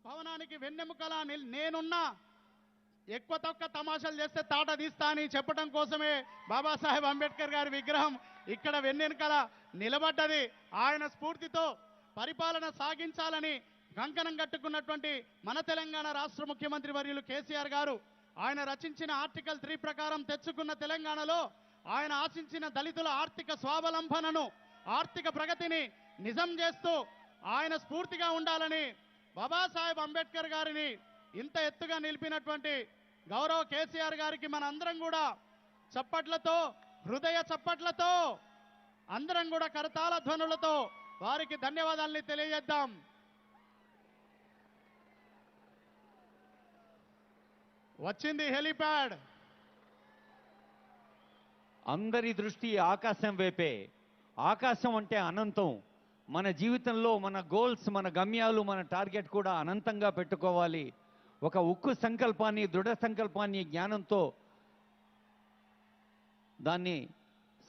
భవనానికి వెన్నెముకలా నేనున్నా, ఎక్కువ తక్కువ తమాషాలు చేస్తే తాట తీస్తా అని చెప్పడం కోసమే బాబాసాహెబ్ అంబేద్కర్ గారి విగ్రహం ఇక్కడ వెన్నెముకల నిలబడ్డది. ఆయన స్ఫూర్తితో పరిపాలన సాగించాలని కంకణం కట్టుకున్నటువంటి మన తెలంగాణ రాష్ట్ర ముఖ్యమంత్రి వర్యులు కేసీఆర్ గారు ఆయన రచించిన ఆర్టికల్ 3 ప్రకారం తెచ్చుకున్న తెలంగాణలో ఆయన ఆశించిన దళితుల ఆర్థిక స్వావలంబనను, ఆర్థిక ప్రగతిని నిజం చేస్తూ ఆయన స్ఫూర్తిగా ఉండాలని బాబాసాహెబ్ అంబేద్కర్ గారిని ఇంత ఎత్తుగా నిలిపినటువంటి గౌరవ కేసీఆర్ గారికి మనందరం కూడా చప్పట్లతో, హృదయ చప్పట్లతో, అందరం కూడా కరతాళ ధ్వనులతో వారికి ధన్యవాదాలని తెలియజేద్దాం. వచ్చింది హెలిప్యాడ్. అందరి దృష్టి ఆకాశం వైపే. ఆకాశం అంటే అనంతం. మన జీవితంలో మన గోల్స్, మన గమ్యాలు, మన టార్గెట్ కూడా అనంతంగా పెట్టుకోవాలి. ఒక ఉక్కు సంకల్పాన్ని, దృఢ సంకల్పాన్ని జ్ఞానంతో దాన్ని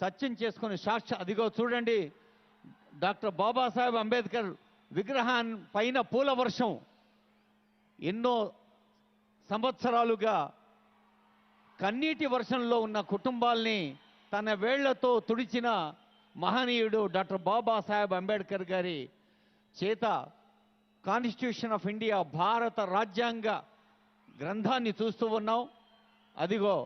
సత్యం చేసుకుని అదిగో చూడండి, డాక్టర్ బాబాసాహెబ్ అంబేద్కర్ విగ్రహాన్ పైన పూల వర్షం. ఎన్నో సంవత్సరాలుగా కన్నీటి వర్షంలో ఉన్న కుటుంబాల్ని తన వేళ్లతో తుడిచిన మహనీయుడు డాక్టర్ బాబాసాహెబ్ అంబేద్కర్ గారి చేత కాన్స్టిట్యూషన్ ఆఫ్ ఇండియా, భారత రాజ్యాంగ గ్రంథాన్ని చూస్తూ ఉన్నాం. అదిగో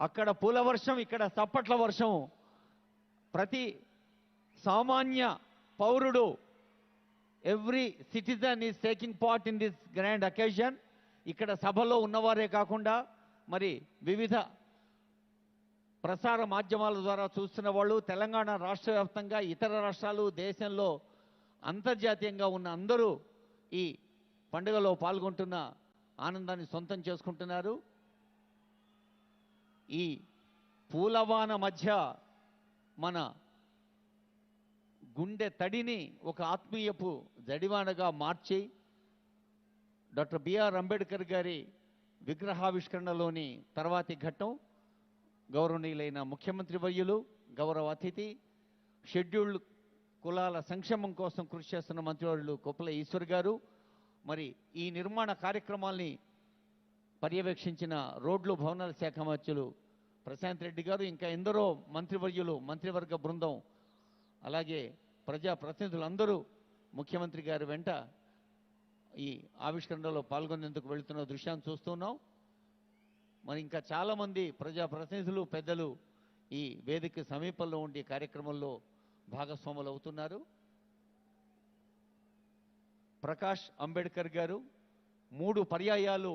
అక్కడ పూల వర్షం, ఇక్కడ చప్పట్ల వర్షం. ప్రతి సామాన్య పౌరుడు, every citizen is taking part in this grand occasion. ఇక్కడ సభలో ఉన్నవారే కాకుండా మరి వివిధ ప్రసార మాధ్యమాల ద్వారా చూస్తున్న వాళ్ళు, తెలంగాణ రాష్ట్ర వ్యాప్తంగా, ఇతర రాష్ట్రాలు, దేశంలో అంతర్జాతీయంగా ఉన్న అందరూ ఈ పండుగలో పాల్గొంటున్న ఆనందాన్ని సొంతం చేసుకుంటున్నారు. ఈ పూలవాన మధ్య మన గుండె తడిని ఒక ఆత్మీయపు జడివానగా మార్చి డాక్టర్ బిఆర్ అంబేద్కర్ గారి విగ్రహావిష్కరణలోని తర్వాతి ఘట్టం గౌరవనీయులైన ముఖ్యమంత్రి వర్యులు, గౌరవ అతిథి, షెడ్యూల్డ్ కులాల సంక్షేమం కోసం కృషి చేస్తున్న మంత్రివర్యులు కొప్పుల ఈశ్వర్ గారు, మరి ఈ నిర్మాణ కార్యక్రమాల్ని పర్యవేక్షించిన రోడ్లు భవనాల శాఖ మంత్రులు ప్రశాంత్ రెడ్డి గారు, ఇంకా ఎందరో మంత్రివర్యులు, మంత్రివర్గ బృందం, అలాగే ప్రజాప్రతినిధులందరూ ముఖ్యమంత్రి గారి వెంట ఈ ఆవిష్కరణలో పాల్గొనేందుకు వెళుతున్న దృశ్యాన్ని చూస్తున్నాం. మరి ఇంకా చాలామంది ప్రజాప్రతినిధులు, పెద్దలు ఈ వేదిక సమీపంలో ఉండి కార్యక్రమంలో భాగస్వాములు అవుతున్నారు. ప్రకాష్ అంబేద్కర్ గారు 3 పర్యాయాలు